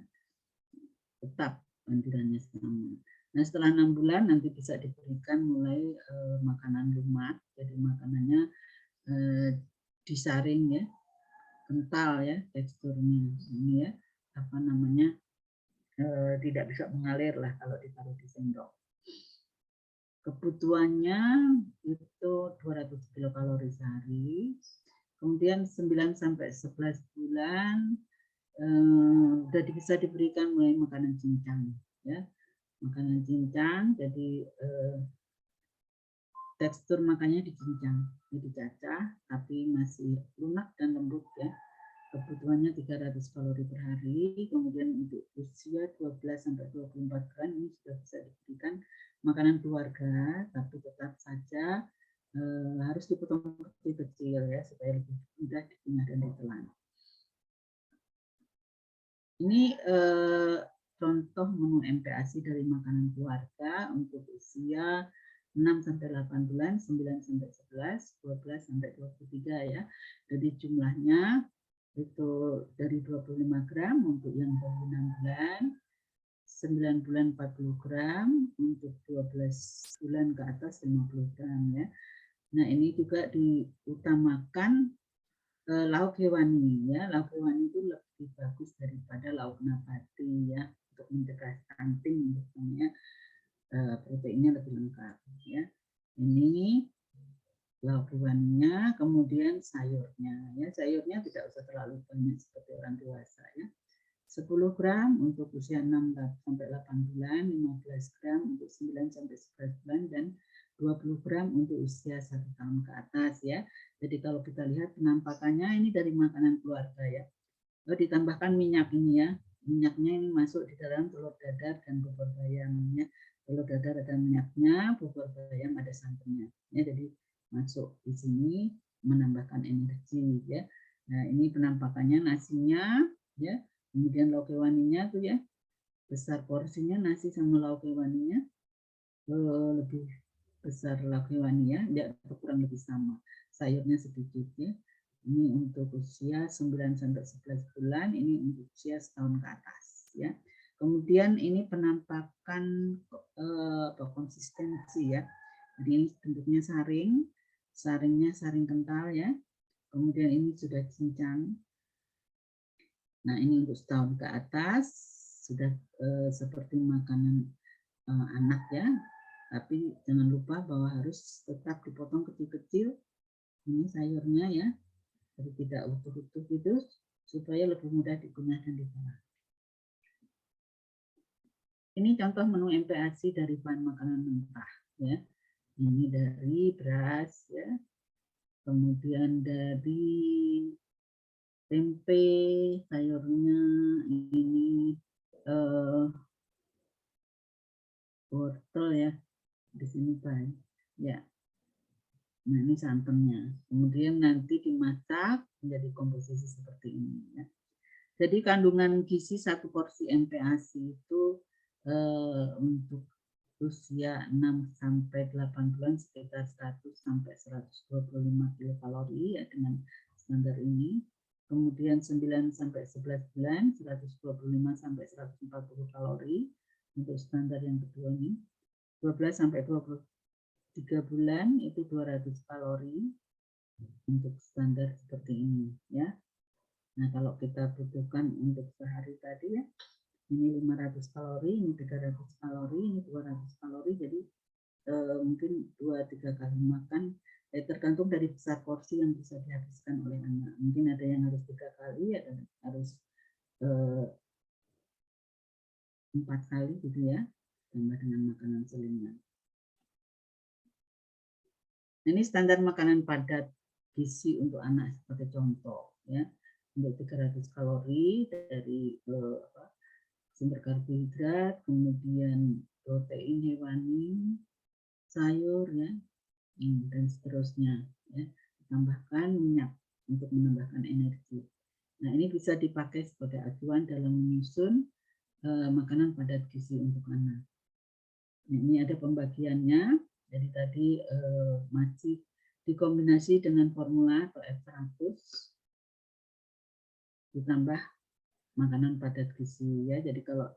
Tetap anjurannya sama. Nah, setelah 6 bulan nanti bisa diberikan mulai makanan lumat, jadi makanannya disaring ya, kental ya teksturnya. Ini ya, apa namanya, tidak bisa mengalir lah kalau ditaruh di sendok. Kebutuhannya itu 200 kilokalori sehari. Kemudian 9 sampai 11 bulan sudah bisa diberikan mulai makanan cincang ya. Makanan cincang, jadi tekstur makannya dicincang, dicacah, tapi masih lunak dan lembut ya. Kebutuhannya 300 kalori per hari, kemudian untuk usia 12 sampai 24 gram ini sudah bisa diberikan makanan keluarga, tapi tetap saja harus dipotong kecil-kecil ya supaya lebih mudah dikunyah dan ditelan. Ini contoh menu MPASI dari makanan keluarga untuk usia 6 sampai 8 bulan, 9 sampai 11, 12 sampai 23 ya. Jadi jumlahnya itu dari 25 gram untuk yang baru 6 bulan, 9 bulan 40 gram, untuk 12 bulan ke atas 50 gram ya. Nah, ini juga diutamakan lauk hewani ya. Lauk hewani itu lebih bagus daripada lauk nabati ya, untuk mencegah stunting misalnya, proteinnya lebih lengkap ya. Ini lauk hewaninya, kemudian sayurnya ya. Sayurnya tidak usah terlalu banyak seperti orang dewasa ya. 10 gram untuk usia 6 sampai 8 bulan, 15 gram untuk 9 sampai 11 bulan, dan 20 gram untuk usia 1 tahun ke atas ya. Jadi kalau kita lihat penampakannya ini dari makanan keluarga ya. Ditambahkan minyak ini ya. Minyaknya ini masuk di dalam telur dadar dan bubur bayamnya. Telur dadar ada minyaknya, bubur bayam ada santannya. Ya, jadi masuk di sini menambahkan energi ya. Nah, ini penampakannya nasinya ya. Kemudian lauk hewaninya tuh ya, besar porsinya nasi sama lauk hewaninya, lebih besar lauk hewani ya, kurang lebih sama. Sayurnya sedikit ya. Ini untuk usia 9 sampai 11 bulan, ini untuk usia setahun ke atas ya. Kemudian ini penampakan konsistensi ya. Jadi ini bentuknya saring, saringnya saring kental ya. Kemudian ini sudah cincang. Nah, ini untuk setahun ke atas sudah seperti makanan anak ya, tapi jangan lupa bahwa harus tetap dipotong kecil-kecil. Ini sayurnya ya, jadi tidak utuh-utuh gitu, supaya lebih mudah dikunyah dan ditelan. Ini contoh menu MPASI dari bahan makanan mentah ya. Ini dari beras ya, kemudian dari tempe, sayurnya ini wortel ya, di sini Pak ya. Nah, ini santannya. Kemudian nanti dimasak menjadi komposisi seperti ini ya. Jadi kandungan gizi satu porsi MPASI itu untuk usia 6 sampai 8 bulan sekitar 100 sampai 125 kilokalori ya, dengan standar ini. Kemudian 9 sampai 11 bulan 125 sampai 140 kalori untuk standar yang kedua ini. 12 sampai 23 bulan itu 200 kalori untuk standar seperti ini ya. Nah, kalau kita butuhkan untuk sehari tadi ya, ini 500 kalori, ini 300 kalori, ini 200 kalori, jadi mungkin 2-3 kali makan, tergantung dari besar porsi yang bisa dihabiskan oleh anak. Mungkin ada yang harus 3 kali, ada yang harus 4 kali gitu ya, tambah dengan makanan selingan. Ini standar makanan padat gizi untuk anak sebagai contoh ya. Untuk 300 kalori dari sumber karbohidrat, kemudian protein hewani, sayur ya, dan seterusnya ya. Tambahkan minyak untuk menambahkan energi. Nah, ini bisa dipakai sebagai acuan dalam menyusun makanan padat gizi untuk anak. Nah, ini ada pembagiannya. Jadi tadi masih dikombinasi dengan formula atau F100 ditambah makanan padat gizi ya. Jadi kalau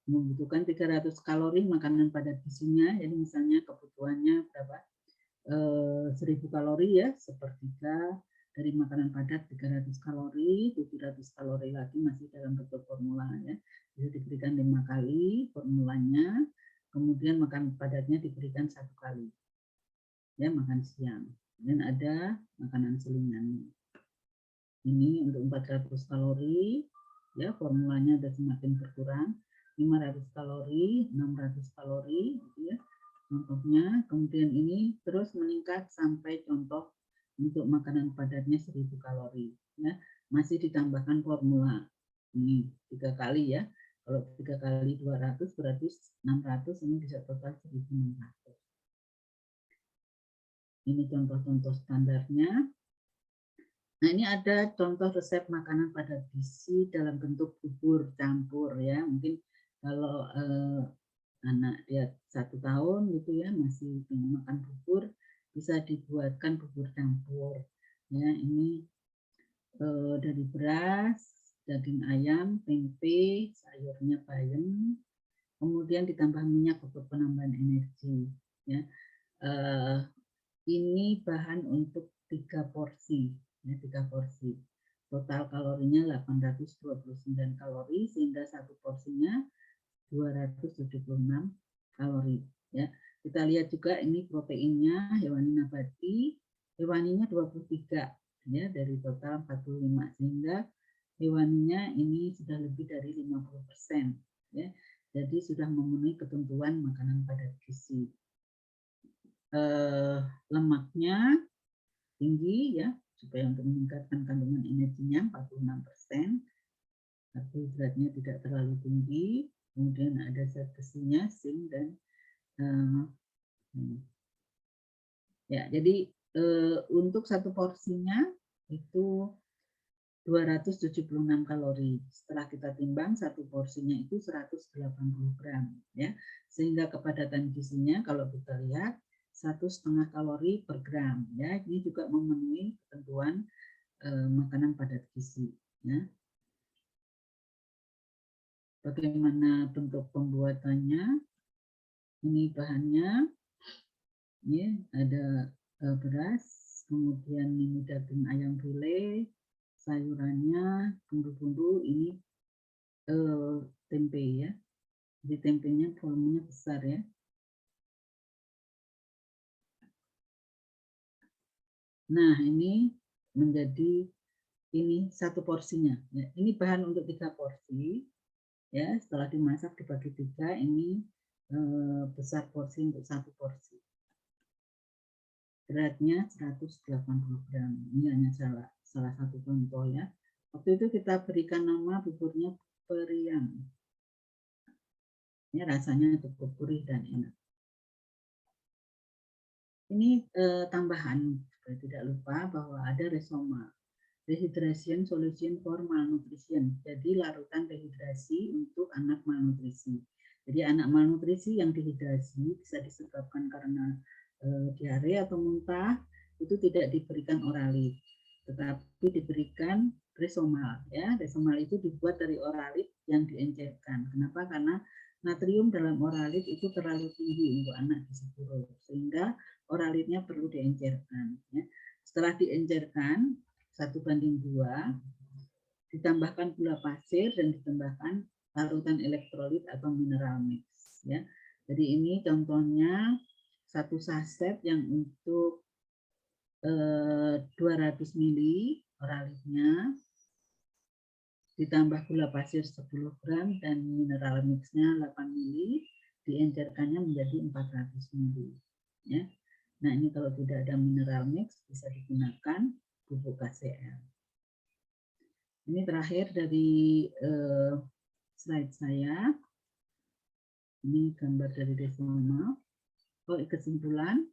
membutuhkan 300 kalori makanan padat gizinya, jadi misalnya kebutuhannya berapa? 1000 kalori ya, sepertiga dari makanan padat 300 kalori, 700 kalori lagi masih dalam bentuk formula ya. Bisa diberikan 5 kali formulanya, kemudian makan padatnya diberikan 1 kali. Ya, makan siang. Dan ada makanan selingan. Ini untuk 400 kalori, ya formulanya sudah semakin berkurang. 500 kalori, 600 kalori, gitu ya. contohnya. Kemudian ini terus meningkat sampai contoh untuk makanan padatnya 1000 kalori. Ya, masih ditambahkan formula. Ini 3 kali ya. Kalau 3 kali 200 berarti 600, ini bisa total 1600. Ini contoh-contoh standarnya. Nah, ini ada contoh resep makanan padat gizi dalam bentuk bubur campur ya. Mungkin kalau anak dia 1 tahun gitu ya masih pengen makan bubur, bisa dibuatkan bubur campur. Ya, ini dari beras, daging ayam, tempe, sayurnya bayam, kemudian ditambah minyak untuk penambahan energi. Ya, ini bahan untuk 3 porsi, ya, 3 porsi. Total kalorinya 829 kalori, sehingga satu porsinya 276 kalori. Ya, kita lihat juga ini proteinnya hewani nabati, hewaninya 23 ya dari total 45, sehingga hewaninya ini sudah lebih dari 50% ya. Jadi sudah memenuhi ketentuan makanan padat gizi. Lemaknya tinggi ya, supaya untuk meningkatkan kandungan energinya 46%, karbohidratnya tidak terlalu tinggi, kemudian ada zat besinya, zinc dan ya, jadi untuk satu porsinya itu 276 kalori. Setelah kita timbang satu porsinya itu 180 gram ya. Sehingga kepadatan gizinya kalau kita lihat 1,5 kalori per gram ya. Ini juga memenuhi ketentuan makanan padat gizi ya. Bagaimana bentuk pembuatannya? Ini bahannya. Ini ada beras, kemudian ini daging ayam file, sayurannya, bumbu-bumbu, ini tempe ya. Jadi tempenya volumenya besar ya. Nah, ini menjadi ini satu porsinya. Ya, ini bahan untuk 3 porsi. Ya, setelah dimasak dibagi 3, ini besar porsi untuk satu porsi. Beratnya 180 gram. Ini hanya salah satu contoh ya. Waktu itu kita berikan nama buburnya periang. Ini rasanya cukup gurih dan enak. Ini tambahan, supaya tidak lupa bahwa ada resoma, dehydration solution for malnutrition. Jadi larutan dehidrasi untuk anak malnutrisi. Jadi anak malnutrisi yang dehidrasi bisa disebabkan karena diare atau muntah, itu tidak diberikan oralit, tetapi diberikan resomal. Ya, resomal itu dibuat dari oralit yang diencerkan. Kenapa? Karena natrium dalam oralit itu terlalu tinggi untuk anak gizi buruk, sehingga oralitnya perlu diencerkan. Ya. Setelah diencerkan 1:2, ditambahkan gula pasir dan ditambahkan larutan elektrolit atau mineral mix. Ya. Jadi ini contohnya satu saset yang untuk 200 ml oralitnya, ditambah gula pasir 10 gram dan mineral mixnya 8 ml, diencerkannya menjadi 400 ml. Ya. Nah, ini kalau tidak ada mineral mix bisa digunakan bubuk KCl. Ini terakhir dari slide saya. Ini gambar dari desoma. Oh, kesimpulan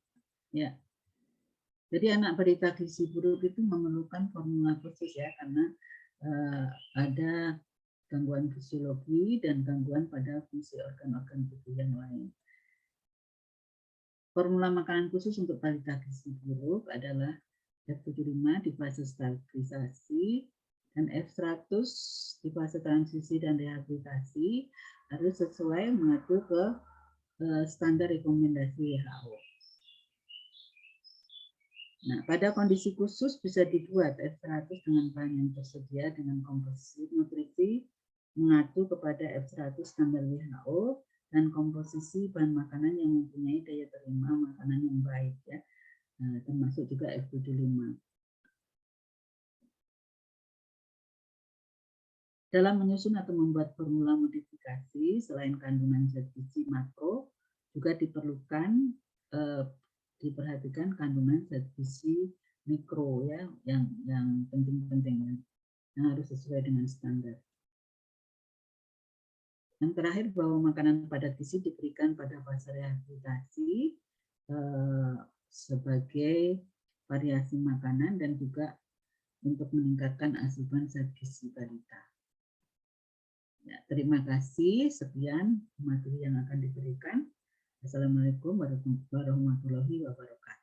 ya. Jadi anak balita gizi buruk itu memerlukan formula khusus ya, karena ada gangguan fisiologi dan gangguan pada fungsi organ-organ tubuh yang lain. Formula makanan khusus untuk balita gizi buruk adalah F75 di fase stabilisasi dan F100 di fase transisi dan rehabilitasi, harus sesuai mengacu ke standar rekomendasi WHO. Nah, pada kondisi khusus bisa dibuat F100 dengan bahan yang tersedia dengan komposisi nutrisi mengacu kepada F100 standar WHO dan komposisi bahan makanan yang mempunyai daya terima makanan yang baik ya. Nah, termasuk juga F75. Dalam menyusun atau membuat formula modifikasi, selain kandungan zat gizi makro, juga diperlukan diperhatikan kandungan zat gizi mikro ya yang penting-penting yang harus sesuai dengan standar. Yang terakhir, bahwa makanan padat gizi diberikan pada fase rehabilitasi sebagai variasi makanan dan juga untuk meningkatkan asupan zat gizi balita. Ya, terima kasih. Sekian materi yang akan diberikan. Assalamualaikum warahmatullahi wabarakatuh.